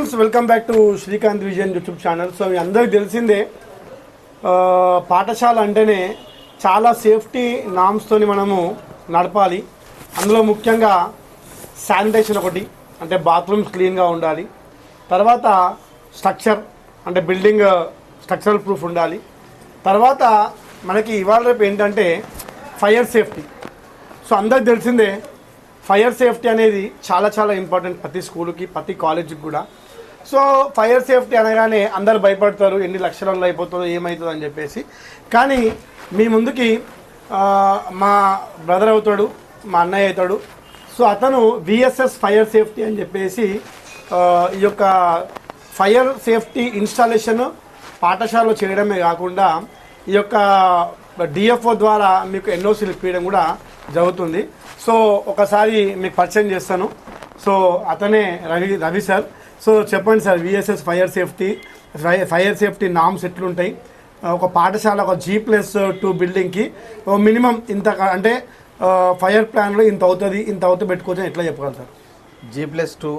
Welcome back to Srikanth vision YouTube channel. So మీ అందరికి తెలిసిందే, పాఠశాల అంటేనే చాలా సేఫ్టీ నామ్స్తోని మనము నడపాలి. అందులో ముఖ్యంగా శానిటేషన్ ఒకటి, అంటే బాత్రూమ్స్ క్లీన్గా ఉండాలి. తర్వాత స్ట్రక్చర్ అంటే బిల్డింగ్ స్ట్రక్చరల్ ప్రూఫ్ ఉండాలి. తర్వాత మనకి ఇవాళ రేపు ఏంటంటే ఫైర్ సేఫ్టీ. సో అందరికి తెలిసిందే, ఫైర్ సేఫ్టీ అనేది చాలా చాలా ఇంపార్టెంట్ ప్రతి స్కూల్కి, ప్రతి కాలేజీకి కూడా. సో ఫైర్ సేఫ్టీ అనగానే అందరు భయపడతారు, ఎన్ని లక్షలలో అయిపోతుందో ఏమవుతుందో అని చెప్పేసి. కానీ మీ ముందుకి మా బ్రదర్ అవుతాడు, మా అన్నయ్య అవుతాడు. సో అతను విఎస్ఎస్ ఫైర్ సేఫ్టీ అని చెప్పేసి ఈ యొక్క ఫైర్ సేఫ్టీ ఇన్స్టాలేషన్ పాఠశాలలో చేయడమే కాకుండా ఈ యొక్క డిఎఫ్ఓ ద్వారా మీకు ఎన్ఓసీలు ఇప్పించడం కూడా జరుగుతుంది. సో ఒకసారి మీకు పరిచయం చేస్తాను. సో అతనే రవి సార్. సో చెప్పండి sir, VSS fire safety norms ఎట్లుంటాయి, ఒక పాఠశాల ఒక G+2 బిల్డింగ్కి మినిమం ఇంత అంటే ఫైర్ ప్లాన్లో ఇంత అవుతుంది పెట్టుకోవచ్చు ఎట్లా చెప్పగలరు సార్? G+2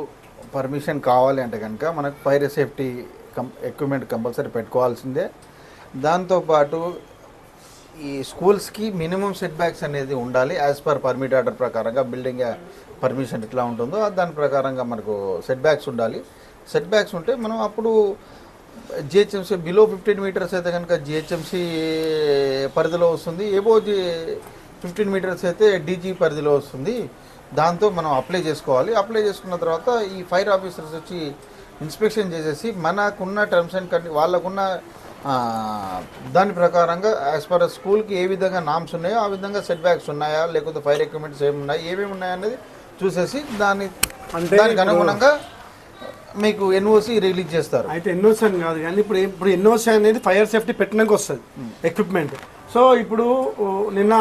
పర్మిషన్ కావాలి అంటే కనుక మనకు ఫైర్ సేఫ్టీ ఎక్విప్మెంట్ కంపల్సరీ పెట్టుకోవాల్సిందే. దాంతోపాటు ఈ స్కూల్స్కి మినిమం సెట్ బ్యాక్స్ అనేది ఉండాలి. యాజ్ పర్ పర్మిట్ ఆర్డర్ ప్రకారంగా బిల్డింగ్ పర్మిషన్ ఎట్లా ఉంటుందో దాని ప్రకారంగా మనకు సెట్ బ్యాక్స్ ఉండాలి. సెట్ బ్యాక్స్ ఉంటే మనం అప్పుడు జిహెచ్ఎంసీ బిలో 15 మీటర్స్ అయితే కనుక జిహెచ్ఎంసీ పరిధిలో వస్తుంది. ఏబో 15 మీటర్స్ అయితే డీజీ పరిధిలో వస్తుంది. దాంతో మనం అప్లై చేసుకోవాలి. అప్లై చేసుకున్న తర్వాత ఈ ఫైర్ ఆఫీసర్స్ వచ్చి ఇన్స్పెక్షన్ చేసేసి మనకున్న టర్మ్స్ అండ్ కండిషన్ వాళ్ళకున్న దాని ప్రకారంగా యాజ్ పర్ స్కూల్కి ఏ విధంగా నామ్స్ ఉన్నాయో ఆ విధంగా సెట్ బ్యాక్స్ ఉన్నాయా, లేకపోతే ఫైర్ ఎక్విప్మెంట్స్ ఏమేమి ఉన్నాయా అనేది చూసేసి దానికి అనుగుణంగా మీకు ఎన్ఓసి రిలీజ్ చేస్తారు. అయితే ఎన్ఓసి అని కాదు కానీ ఇప్పుడు ఎన్ఓసి అనేది ఫైర్ సేఫ్టీ పెట్టడానికి వస్తుంది ఎక్విప్మెంట్. సో ఇప్పుడు నిన్న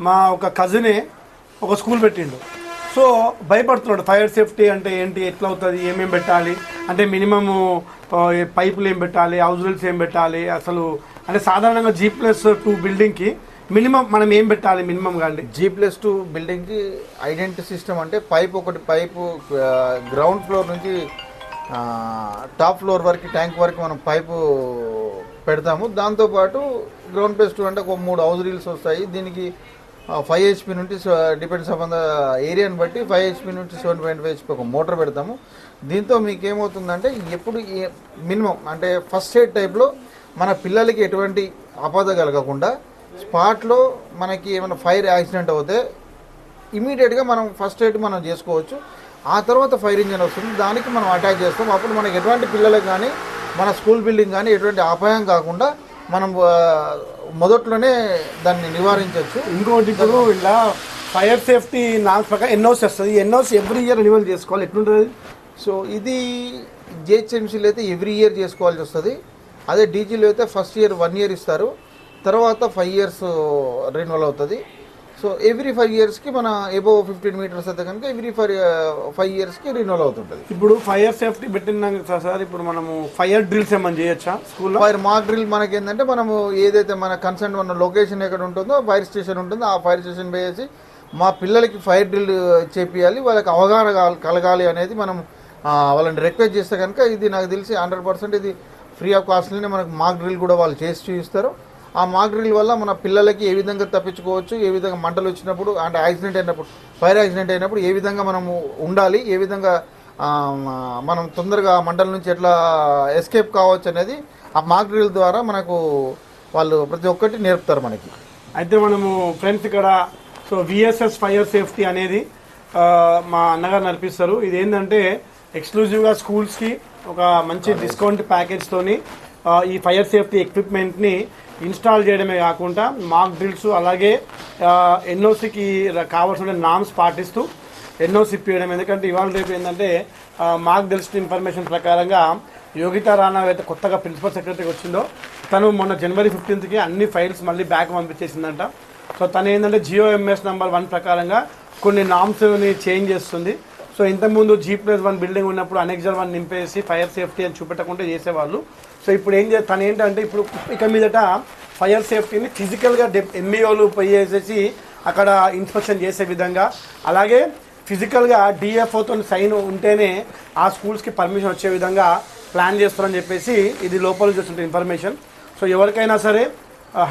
మా ఒక కజినే ఒక స్కూల్ పెట్టిండు. సో భయపడుతున్నాడు, ఫైర్ సేఫ్టీ అంటే ఏంటి, ఎట్లా అవుతుంది, ఏమేమి పెట్టాలి, అంటే మినిమము పైపులు ఏం పెట్టాలి, హౌస్ హోల్డ్స్ ఏం పెట్టాలి, అసలు అంటే సాధారణంగా G+2 బిల్డింగ్కి మినిమం మనం ఏం పెట్టాలి మినిమం కానీ? G+2 బిల్డింగ్కి ఐడెంటిటీ సిస్టమ్ అంటే పైపు గ్రౌండ్ ఫ్లోర్ నుంచి టాప్ ఫ్లోర్ వరకు ట్యాంక్ వరకు మనం పైపు పెడతాము. దాంతోపాటు గ్రౌండ్ +2 అంటే ఒక 3 హౌస్ రీల్స్ వస్తాయి. దీనికి 5 HP నుండి డిపెండ్స్ ఆన్ ద ఏరియాని బట్టి 5 HP నుంచి 7.5 HP ఒక మోటార్ పెడతాము. దీంతో మీకు ఏమవుతుందంటే ఎప్పుడు మినిమం అంటే ఫస్ట్ ఎయిడ్ టైప్లో మన పిల్లలకి ఎటువంటి ఆపద కలగకుండా స్పాట్లో మనకి ఏమైనా ఫైర్ యాక్సిడెంట్ అవుతే ఇమీడియట్గా మనం ఫస్ట్ ఎయిడ్ మనం చేసుకోవచ్చు. ఆ తర్వాత ఫైర్ ఇంజన్ వస్తుంది, దానికి మనం అటాక్ చేస్తాం. అప్పుడు మనకి ఎటువంటి పిల్లలకు కానీ మన స్కూల్ బిల్డింగ్ కానీ ఎటువంటి అపాయం కాకుండా మనం మొదట్లోనే దాన్ని నివారించవచ్చు. ఇంకోటి ఇప్పుడు ఇలా ఫైర్ సేఫ్టీ నాకు ప్రకారం ఎన్ఓసి వస్తుంది. ఎన్ఓసి ఎవ్రీ ఇయర్ రెన్యువల్ చేసుకోవాలి, ఎట్లుంటుంది? సో ఇది జిహెచ్ఎంసీలో అయితే ఎవ్రీ ఇయర్ చేసుకోవాల్సి వస్తుంది. అదే డీజీలో అయితే ఫస్ట్ ఇయర్ 1 year ఇస్తారు, తర్వాత 5 years రెన్యువల్ అవుతుంది. సో ఎవ్రీ 5 yearsకి మన ఎబో 15 మీటర్స్ అయితే కనుక ఎవ్రీ 5 yearsకి రెన్యువల్ అవుతుంటుంది. ఇప్పుడు ఫైర్ సేఫ్టీ పెట్టినాక సార్ ఇప్పుడు మనము ఫైర్ డ్రిల్స్ ఏమన్నా చేయొచ్చా స్కూల్లో? ఫైర్ మాక్ డ్రిల్ మనకి ఏంటంటే మనము ఏదైతే మన కన్సర్న్ మన లొకేషన్ ఎక్కడ ఉంటుందో ఫైర్ స్టేషన్ ఉంటుందో ఆ ఫైర్ స్టేషన్ వేసి మా పిల్లలకి ఫైర్ డ్రిల్ చేపియాలి, వాళ్ళకి అవగాహన కలగాలి అనేది మనం వాళ్ళని రిక్వెస్ట్ చేస్తే కనుక ఇది నాకు తెలిసి 100% ఇది ఫ్రీ ఆఫ్ కాస్ట్లోనే మనకు మాక్ డ్రిల్ కూడా వాళ్ళు చేసి చూపిస్తారు. ఆ మాక్ డ్రిల్ వల్ల మన పిల్లలకి ఏ విధంగా తప్పించుకోవచ్చు, ఏ విధంగా మంటలు వచ్చినప్పుడు అంటే యాక్సిడెంట్ అయినప్పుడు ఫైర్ యాక్సిడెంట్ అయినప్పుడు ఏ విధంగా మనము ఉండాలి, ఏ విధంగా మనం తొందరగా మంటల నుంచి ఎట్లా ఎస్కేప్ కావచ్చు అనేది ఆ మాక్ డ్రిల్ ద్వారా మనకు వాళ్ళు ప్రతి ఒక్కటి నేర్పుతారు మనకి. అయితే మనము ఫ్రెండ్స్ ఇక్కడ సో విఎస్ఎస్ ఫైర్ సేఫ్టీ అనేది మా అన్నగారు నడిపిస్తారు. ఇది ఏంటంటే ఎక్స్క్లూజివ్గా స్కూల్స్కి ఒక మంచి డిస్కౌంట్ ప్యాకేజ్తోని ఈ ఫైర్ సేఫ్టీ ఎక్విప్మెంట్ని ఇన్స్టాల్ చేయడమే కాకుండా మాక్ డ్రిల్స్ అలాగే ఎన్ఓసికి కావాల్సిన నామ్స్ పాటిస్తూ ఎన్ఓసి ఇప్పించడం. ఎందుకంటే ఇవాళ రేపు ఏంటంటే మాకు తెలిసిన ఇన్ఫర్మేషన్ ప్రకారంగా యోగితా రాణా అయితే కొత్తగా ప్రిన్సిపల్ సెక్రటరీకి వచ్చిందో తను మొన్న January 15th అన్ని ఫైల్స్ మళ్ళీ బ్యాక్ పంపించేసిందంట. సో తను ఏంటంటే GOMS నెంబర్ 1 ప్రకారంగా కొన్ని నామ్స్ని చేంజ్ చేస్తుంది. సో ఇంతకుముందు G+1 బిల్డింగ్ ఉన్నప్పుడు Annexure 1 నింపేసి ఫైర్ సేఫ్టీ అని చూపెట్టకుండా చేసేవాళ్ళు. సో ఇప్పుడు తను ఏంటంటే ఇప్పుడు ఇక మీదట ఫైర్ సేఫ్టీని ఫిజికల్గా MEOలు పోయేసేసి అక్కడ ఇన్స్పెక్షన్ చేసే విధంగా, అలాగే ఫిజికల్గా డిఎఫ్ఓతో సైన్ ఉంటేనే ఆ స్కూల్స్కి పర్మిషన్ వచ్చే విధంగా ప్లాన్ చేస్తారని చెప్పేసి ఇది లోపల నుంచి వచ్చిన ఇన్ఫర్మేషన్. సో ఎవరికైనా సరే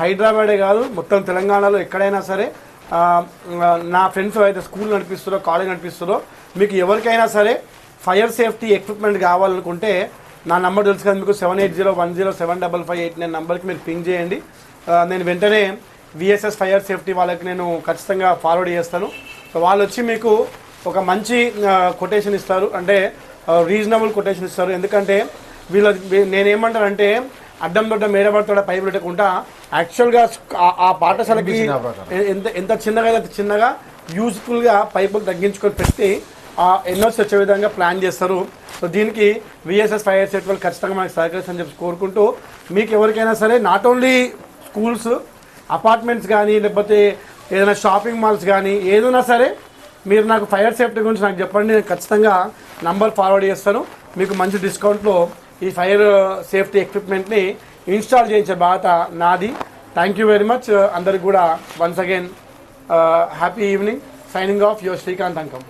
హైదరాబాదే కాదు మొత్తం తెలంగాణలో ఎక్కడైనా సరే నా ఫ్రెండ్స్ అయితే స్కూల్ నడిపిస్తారో కాలేజ్ నడిపిస్తారో మీకు ఎవరికైనా సరే ఫైర్ సేఫ్టీ ఎక్విప్మెంట్ కావాలనుకుంటే నా నెంబర్ తెలుసు కదా మీకు 7801075589 నెంబర్కి మీరు పింగ్ చేయండి. నేను వెంటనే విఎస్ఎస్ ఫైర్ సేఫ్టీ వాళ్ళకి నేను ఖచ్చితంగా ఫార్వర్డ్ చేస్తాను. సో వాళ్ళు వచ్చి మీకు ఒక మంచి కొటేషన్ ఇస్తారు, అంటే రీజనబుల్ కొటేషన్ ఇస్తారు. ఎందుకంటే నేనేమంటానంటే అడ్డం దొడ్డ మేడబడతాడ పైపు పెట్టకుండా యాక్చువల్గా ఆ పాఠశాలకి ఎంత చిన్నగా అయితే చిన్నగా యూజ్ఫుల్గా పైపులు తగ్గించుకొని పెట్టి ఎన్ఓసి వచ్చే విధంగా ప్లాన్ చేస్తారు. సో దీనికి విఎస్ఎస్ ఫైర్ సేఫ్టీ వాళ్ళు ఖచ్చితంగా మనకి సహకరిస్తారని చెప్పి కోరుకుంటూ, మీకు ఎవరికైనా సరే నాట్ ఓన్లీ స్కూల్స్, అపార్ట్మెంట్స్ కానీ లేకపోతే ఏదైనా షాపింగ్ మాల్స్ కానీ ఏదైనా సరే మీరు నాకు ఫైర్ సేఫ్టీ గురించి నాకు చెప్పండి, నేను ఖచ్చితంగా నంబర్ ఫార్వర్డ్ చేస్తాను. మీకు మంచి డిస్కౌంట్లో ఈ ఫైర్ సేఫ్టీ ఎక్విప్మెంట్ని ఇన్స్టాల్ చేయించే బాధ్యత నాది. థ్యాంక్ యూ వెరీ మచ్ అందరికి కూడా. Once again happy evening. Signing off your Srikanth Ankam.